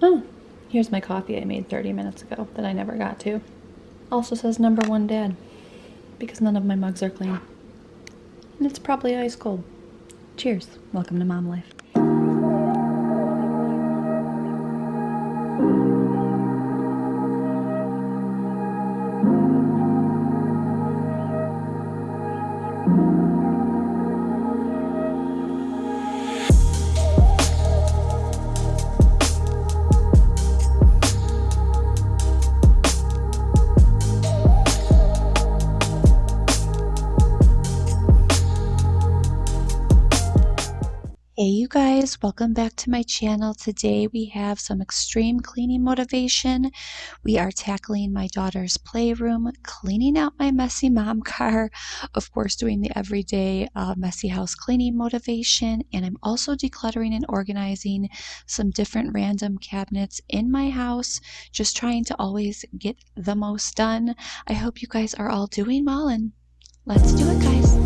Oh, here's my coffee I made 30 minutes ago that I never got to. Also says number one dad, because none of my mugs are clean. And it's probably ice cold. Cheers. Welcome to Mom Life. Hey you guys, welcome back to my channel. Today we have some extreme cleaning motivation. We are tackling my daughter's playroom, cleaning out my messy mom car, of course doing the everyday messy house cleaning motivation, and I'm also decluttering and organizing some different random cabinets in my house, just trying to always get the most done. I hope you guys are all doing well, and let's do it, guys.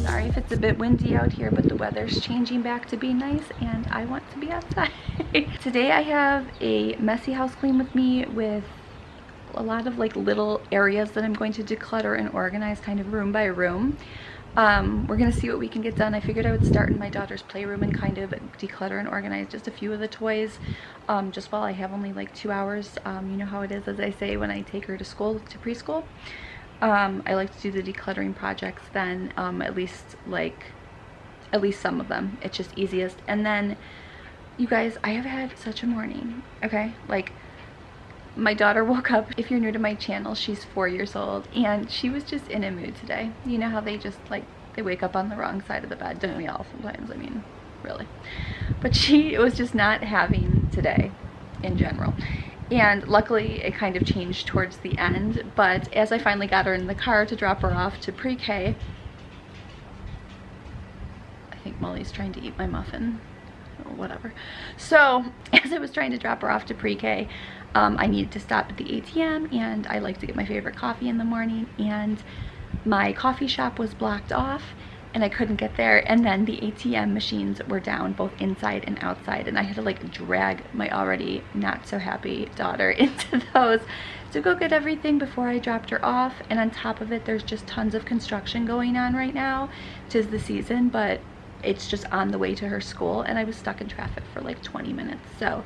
Sorry if it's a bit windy out here, but the weather's changing back to be nice and I want to be outside. Today I have a messy house clean with me with a lot of like little areas that I'm going to declutter and organize kind of room by room. We're gonna see what we can get done. I figured I would start in my daughter's playroom and kind of declutter and organize just a few of the toys, just while I have only like 2 hours. You know how it is, as I say, when I take her to school, to preschool. I like to do the decluttering projects then, at least some of them. It's just easiest. And then, you guys, I have had such a morning, okay? Like, my daughter woke up. If you're new to my channel, she's 4 years old, and she was just in a mood today. You know how they just like, they wake up on the wrong side of the bed, don't we all sometimes? I mean, really. But she was just not having today in general. And luckily it kind of changed towards the end, but as I finally got her in the car to drop her off to pre-K, I think Molly's trying to eat my muffin. Whatever. So as I was trying to drop her off to pre-K, I needed to stop at the ATM, and I like to get my favorite coffee in the morning, and my coffee shop was blocked off and I couldn't get there, and then the ATM machines were down both inside and outside, and I had to like drag my already not so happy daughter into those to go get everything before I dropped her off. And on top of it, there's just tons of construction going on right now. 'Tis the season, but it's just on the way to her school, and I was stuck in traffic for like 20 minutes. So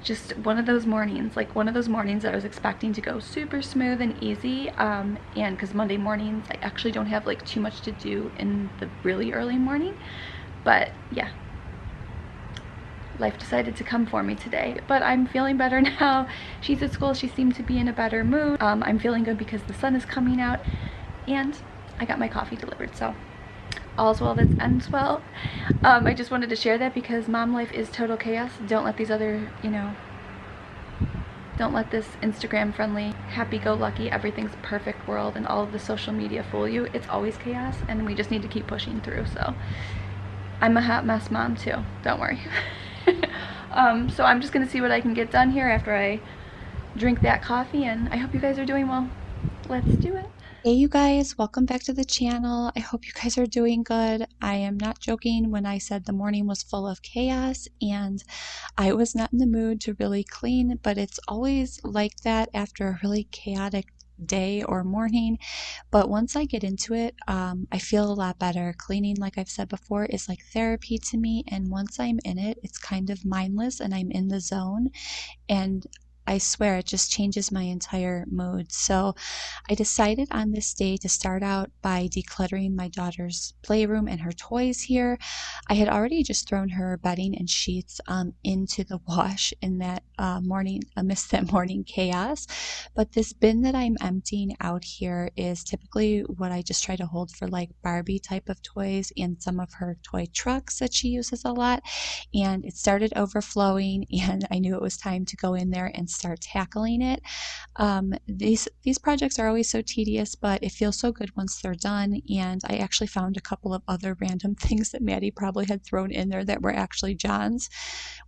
just one of those mornings, like one of those mornings that I was expecting to go super smooth and easy, and because Monday mornings I actually don't have like too much to do in the really early morning, but yeah, life decided to come for me today. But I'm feeling better now. She's at school, she seemed to be in a better mood. I'm feeling good because the sun is coming out, and I got my coffee delivered, so all's well that ends well. I just wanted to share that because mom life is total chaos. Don't let these other, don't let this Instagram friendly, happy-go-lucky, everything's perfect world and all of the social media fool you. It's always chaos, and we just need to keep pushing through. So I'm a hot mess mom too, don't worry. So I'm just gonna see what I can get done here after I drink that coffee, and I hope you guys are doing well. Let's do it. Hey you guys, welcome back to the channel. I hope you guys are doing good. I am not joking when I said the morning was full of chaos, and I was not in the mood to really clean, but it's always like that after a really chaotic day or morning. But once I get into it, I feel a lot better. Cleaning, like I've said before, is like therapy to me, and once I'm in it, it's kind of mindless and I'm in the zone. And I swear it just changes my entire mood. So I decided on this day to start out by decluttering my daughter's playroom and her toys here. I had already just thrown her bedding and sheets into the wash in that morning, amidst that morning chaos. But this bin that I'm emptying out here is typically what I just try to hold for like Barbie type of toys and some of her toy trucks that she uses a lot. And it started overflowing, and I knew it was time to go in there and start tackling it. These projects are always so tedious, but it feels so good once they're done. And I actually found a couple of other random things that Maddie probably had thrown in there that were actually John's.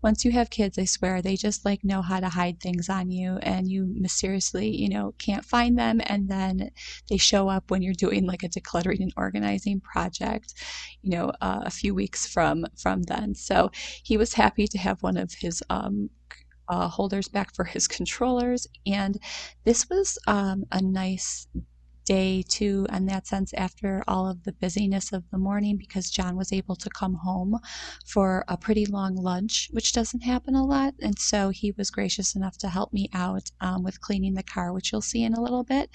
Once you have kids, I swear they just like know how to hide things on you, and you mysteriously, can't find them, and then they show up when you're doing like a decluttering and organizing project, a few weeks from then. So he was happy to have one of his holders back for his controllers. And this was a nice day too, in that sense, after all of the busyness of the morning, because John was able to come home for a pretty long lunch, which doesn't happen a lot. And so he was gracious enough to help me out with cleaning the car, which you'll see in a little bit.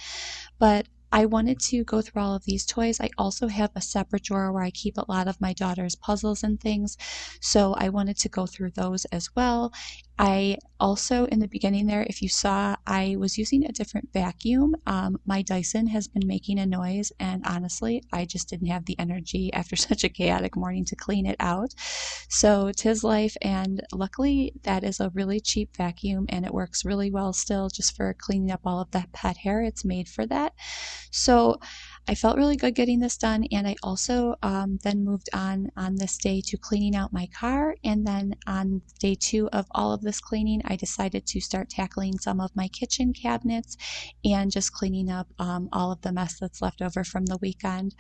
But I wanted to go through all of these toys. I also have a separate drawer where I keep a lot of my daughter's puzzles and things. So I wanted to go through those as well. I also, in the beginning there, if you saw, I was using a different vacuum. My Dyson has been making a noise, and honestly, I just didn't have the energy after such a chaotic morning to clean it out. So 'tis life, and luckily that is a really cheap vacuum, and it works really well still just for cleaning up all of that pet hair. It's made for that. So I felt really good getting this done, and I also then moved on this day to cleaning out my car. And then on day 2 of all of this cleaning, I decided to start tackling some of my kitchen cabinets and just cleaning up all of the mess that's left over from the weekend.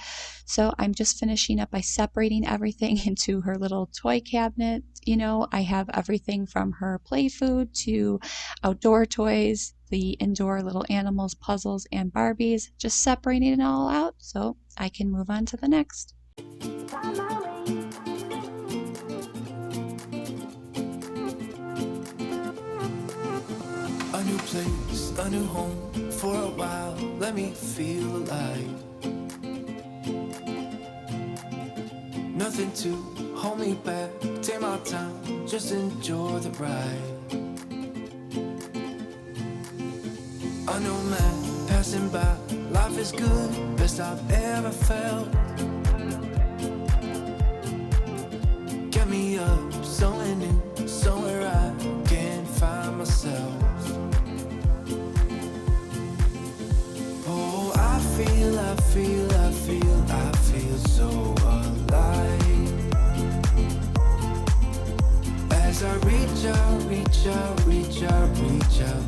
So I'm just finishing up by separating everything into her little toy cabinet. I have everything from her play food to outdoor toys, the indoor little animals, puzzles, and Barbies, just separating it all out so I can move on to the next. A new place, a new home, for a while, let me feel alive. Nothing to hold me back, take my time, just enjoy the ride. A nomad passing by, life is good, best I've ever felt. Get me up, somewhere new, somewhere I can find myself. Oh, I feel so alive. As I reach out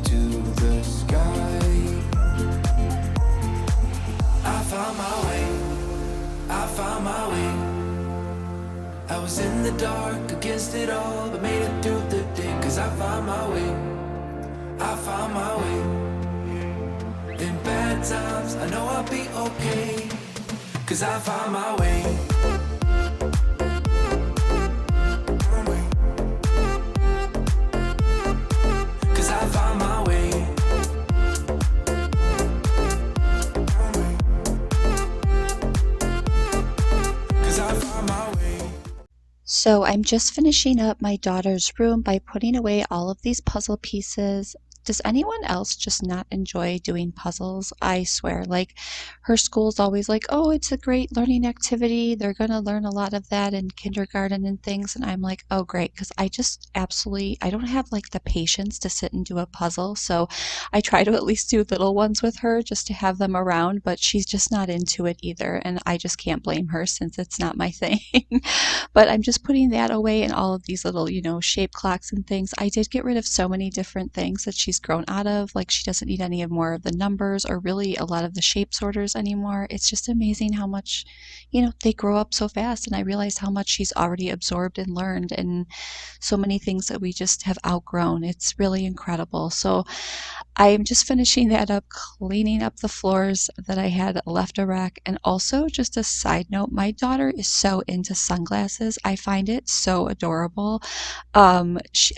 to the sky. I found my way. I was in the dark against it all, but made it through the day. Cause I found my way. In bad times, I know I'll be okay. Cause I found my way. Cause I found my way. Cause I found my way. So I'm just finishing up my daughter's room by putting away all of these puzzle pieces. Does anyone else just not enjoy doing puzzles? I swear, like her school's always like, oh, it's a great learning activity. They're going to learn a lot of that in kindergarten and things. And I'm like, oh, great. Because I just absolutely, I don't have like the patience to sit and do a puzzle. So I try to at least do little ones with her just to have them around, but she's just not into it either. And I just can't blame her since it's not my thing. But I'm just putting that away and all of these little, shape clocks and things. I did get rid of so many different things that she's grown out of. Like she doesn't need any of more of the numbers or really a lot of the shape sorters anymore. It's just amazing how much, they grow up so fast. And I realized how much she's already absorbed and learned, and so many things that we just have outgrown. It's really incredible. So I'm just finishing that up, cleaning up the floors that I had left a wreck. And also, just a side note, my daughter is so into sunglasses. I find it so adorable.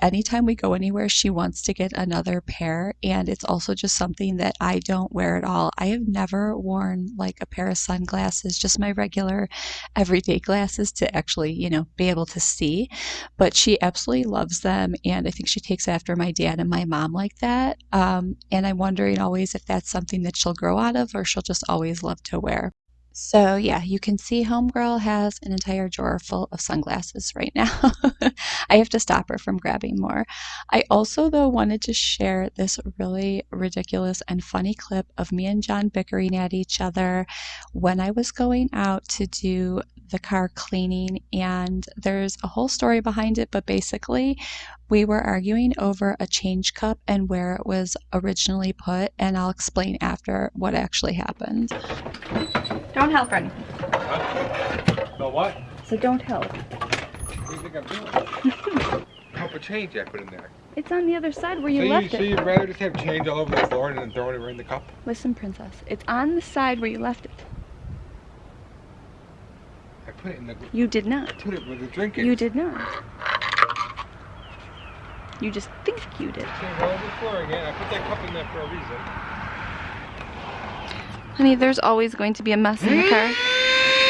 Anytime we go anywhere, she wants to get another pair, and it's also just something that I don't wear at all. I have never worn like a pair of sunglasses, just my regular everyday glasses to actually, be able to see. But she absolutely loves them, and I think she takes after my dad and my mom like that. And I'm wondering always if that's something that she'll grow out of or she'll just always love to wear. So yeah, you can see Homegirl has an entire drawer full of sunglasses right now. I have to stop her from grabbing more. I also, though, wanted to share this really ridiculous and funny clip of me and John bickering at each other when I was going out to do the car cleaning. And there's a whole story behind it, but basically, we were arguing over a change cup and where it was originally put, and I'll explain after what actually happened. Don't help or anything. What? No what? So don't help. What do you think I'm doing? Help a change I put in there. It's on the other side where you left So it. you'd rather just have change all over the floor and then throwing it in the cup? Listen, princess. It's on the side where you left it. I put it in the... You did not. Put it with the drink in. You did not. You just think you did. Change all over the floor again. I put that cup in there for a reason. Honey, there's always going to be a mess in the car.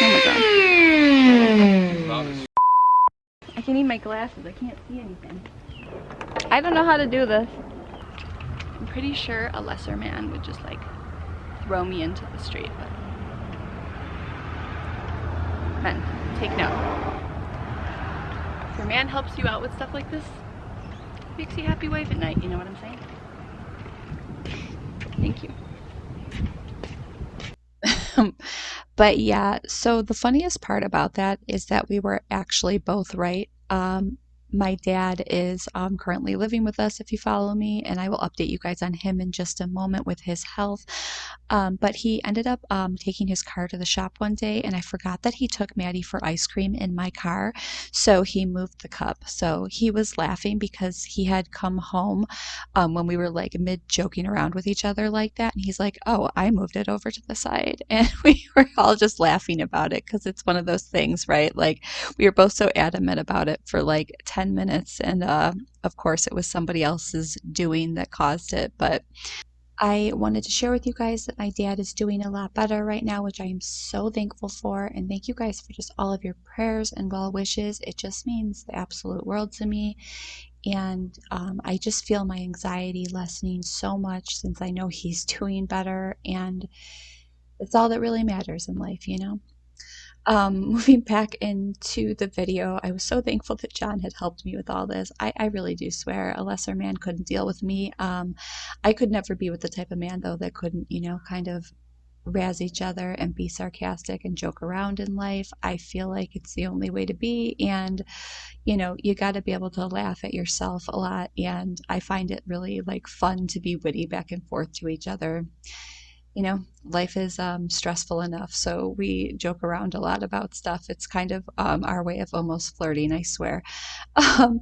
Oh my god. Loud as I can need my glasses. I can't see anything. I don't know how to do this. I'm pretty sure a lesser man would just like throw me into the street. But... Men, take note. If your man helps you out with stuff like this, it makes you a happy wife at night. You know what I'm saying? Thank you. But yeah, so the funniest part about that is that we were actually both right. My dad is currently living with us, if you follow me, and I will update you guys on him in just a moment with his health. But he ended up taking his car to the shop one day, and I forgot that he took Maddie for ice cream in my car, so he moved the cup. So he was laughing because he had come home when we were like mid joking around with each other like that, and he's like, "Oh, I moved it over to the side," and we were all just laughing about it because it's one of those things, right? Like we were both so adamant about it for like 10 minutes, and of course it was somebody else's doing that caused it. But I wanted to share with you guys that my dad is doing a lot better right now, which I am so thankful for, and thank you guys for just all of your prayers and well wishes. It just means the absolute world to me, and I just feel my anxiety lessening so much since I know he's doing better, and it's all that really matters in life, you know. Moving back into the video, I was so thankful that John had helped me with all this. I really do swear a lesser man couldn't deal with me. I could never be with the type of man, though, that couldn't, kind of razz each other and be sarcastic and joke around in life. I feel like it's the only way to be, and, you got to be able to laugh at yourself a lot, and I find it really, like, fun to be witty back and forth to each other. Life is stressful enough, so we joke around a lot about stuff. It's kind of our way of almost flirting, I swear. Um,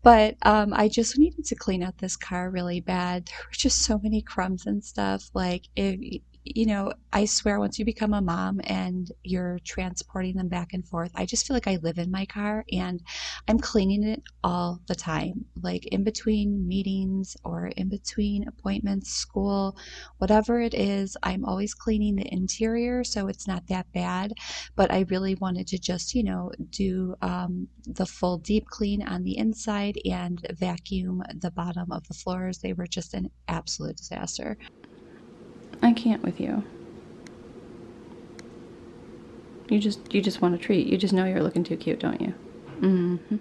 but I just needed to clean out this car really bad. There were just so many crumbs and stuff. Like, I swear once you become a mom and you're transporting them back and forth, I just feel like I live in my car and I'm cleaning it all the time. Like in between meetings or in between appointments, school, whatever it is, I'm always cleaning the interior, so it's not that bad. But I really wanted to just, do the full deep clean on the inside and vacuum the bottom of the floors. They were just an absolute disaster. I can't with you. You just want a treat. You just know you're looking too cute, don't you? Mm-hmm.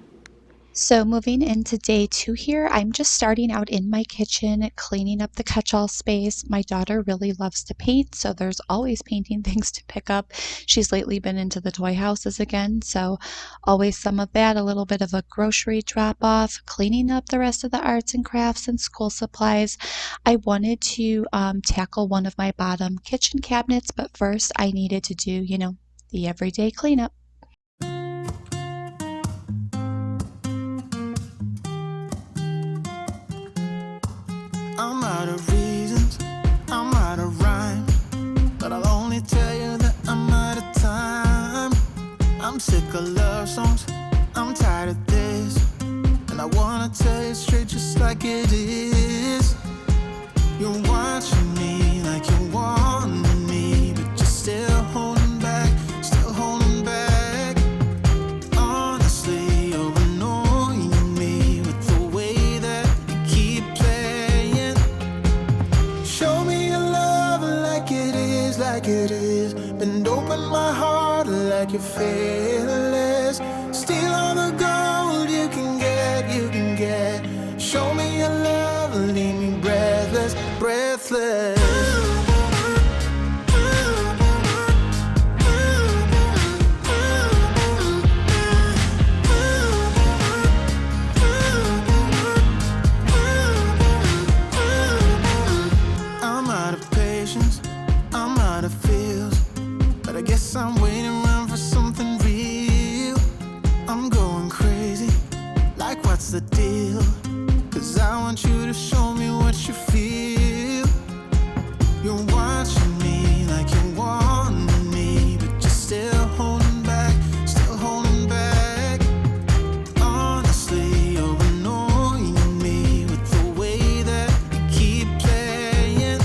So moving into day 2 here, I'm just starting out in my kitchen, cleaning up the catch-all space. My daughter really loves to paint, so there's always painting things to pick up. She's lately been into the toy houses again, so always some of that, a little bit of a grocery drop-off, cleaning up the rest of the arts and crafts and school supplies. I wanted to tackle one of my bottom kitchen cabinets, but first I needed to do, the everyday cleanup. I'm out of reasons, I'm out of rhyme, but I'll only tell you that I'm out of time. I'm sick of love songs, I'm tired of this, and I wanna tell you straight just like it is. like you're fearless. Steal all the gold you can get, you can get. Show me your love, leave me breathless, breathless. I'm out of patience, I'm out of feels, but I guess I'm waiting around for something real. I'm going crazy, like what's the deal? 'Cause I want you to show me what you feel. You're watching me like you want me, but you're still holding back, still holding back. Honestly, you're annoying me with the way that you keep playing.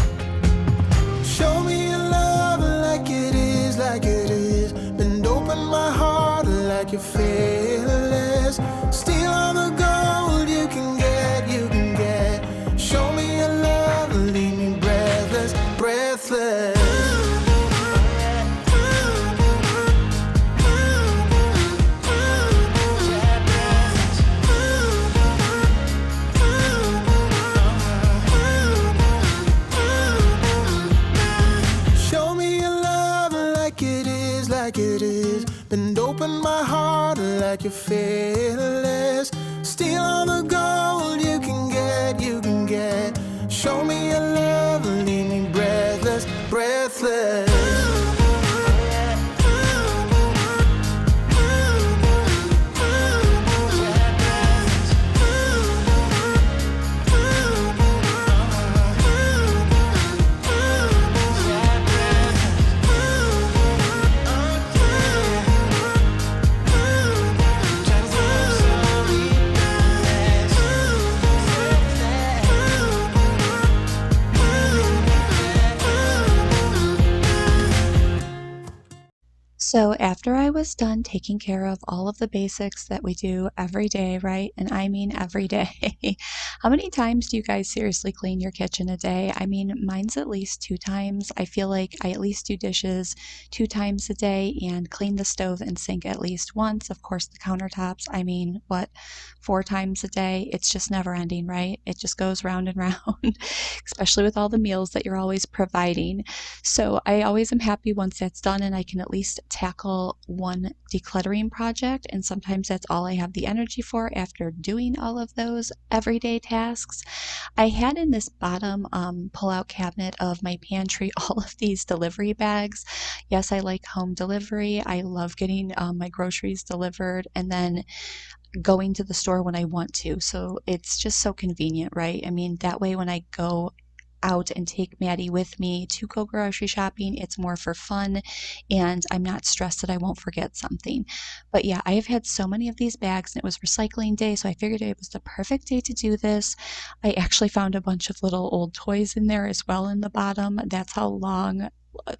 Show me your love like it is, like it is. Bend open my heart like you're fearless. Steal all the gold you can get, you can get. Show me your love, leave me breathless, breathless. Show me your love like it is, like it is. Bend open my heart like you're fearless. Steal all the gold you can get, you can get. Show me your love, leave me breathless, breathless. So after I was done taking care of all of the basics that we do every day, right? And I mean every day. How many times do you guys seriously clean your kitchen a day? I mean, mine's at least 2 times. I feel like I at least do dishes 2 times a day and clean the stove and sink at least once. Of course, the countertops, I mean, what, 4 times a day? It's just never ending, right? It just goes round and round, especially with all the meals that you're always providing. So I always am happy once that's done and I can at least tackle one decluttering project, and sometimes that's all I have the energy for after doing all of those everyday tasks. I had in this bottom pull-out cabinet of my pantry all of these delivery bags. Yes, I like home delivery. I love getting my groceries delivered and then going to the store when I want to. So it's just so convenient, right? I mean, that way when I go out and take Maddie with me to go grocery shopping, it's more for fun and I'm not stressed that I won't forget something. But yeah, I have had so many of these bags and it was recycling day, so I figured it was the perfect day to do this. I actually found a bunch of little old toys in there as well in the bottom. That's how long,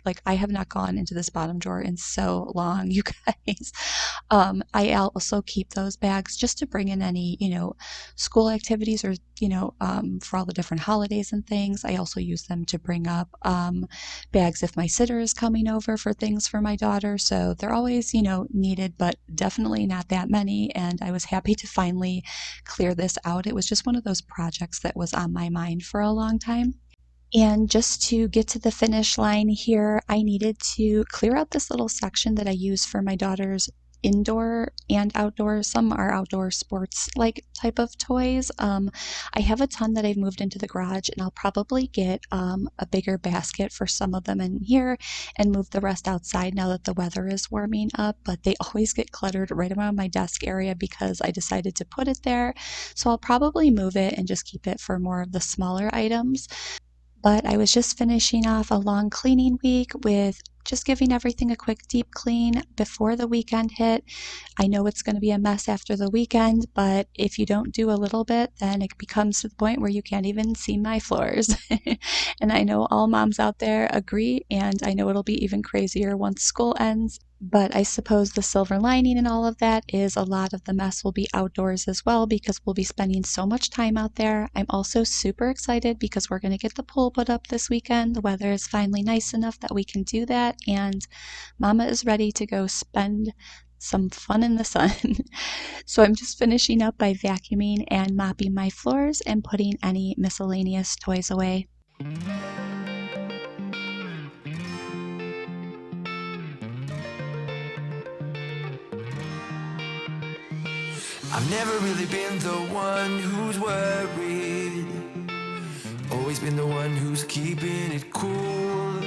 like, I have not gone into this bottom drawer in so long, you guys. I also keep those bags just to bring in any, school activities or, for all the different holidays and things. I also use them to bring up bags if my sitter is coming over for things for my daughter. So they're always, needed, but definitely not that many. And I was happy to finally clear this out. It was just one of those projects that was on my mind for a long time. And just to get to the finish line here, I needed to clear out this little section that I use for my daughter's indoor and outdoor. Some are outdoor sports like type of toys. I have a ton that I've moved into the garage, and I'll probably get a bigger basket for some of them in here and move the rest outside now that the weather is warming up. But they always get cluttered right around my desk area because I decided to put it there. So I'll probably move it and just keep it for more of the smaller items. But I was just finishing off a long cleaning week with just giving everything a quick deep clean before the weekend hit. I know it's going to be a mess after the weekend, but if you don't do a little bit, then it becomes to the point where you can't even see my floors. And I know all moms out there agree, and I know it'll be even crazier once school ends. But I suppose the silver lining in all of that is a lot of the mess will be outdoors as well because we'll be spending so much time out there. I'm also super excited because we're going to get the pool put up this weekend. The weather is finally nice enough that we can do that, and Mama is ready to go spend some fun in the sun. So I'm just finishing up by vacuuming and mopping my floors and putting any miscellaneous toys away. I've never really been the one who's worried, always been the one who's keeping it cool.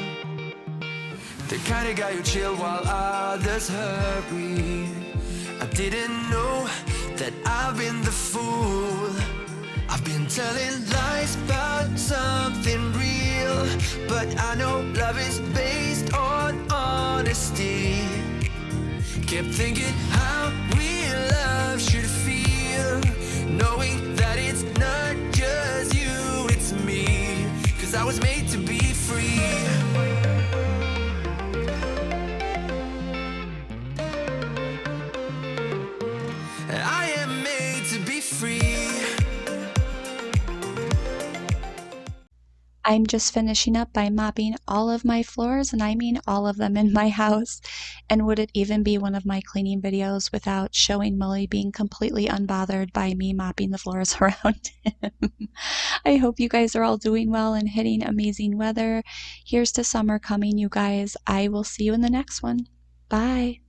The kind of guy who chill while others hurry. I didn't know that I've been the fool. I've been telling lies about something real, but I know love is based on honesty. Kept thinking how real love should feel, knowing that it's not just you, it's me. 'Cause I was made to be free. I am made to be free. I'm just finishing up by mopping all of my floors, and I mean all of them in my house. And would it even be one of my cleaning videos without showing Mully being completely unbothered by me mopping the floors around him? I hope you guys are all doing well and hitting amazing weather. Here's to summer coming, you guys. I will see you in the next one. Bye.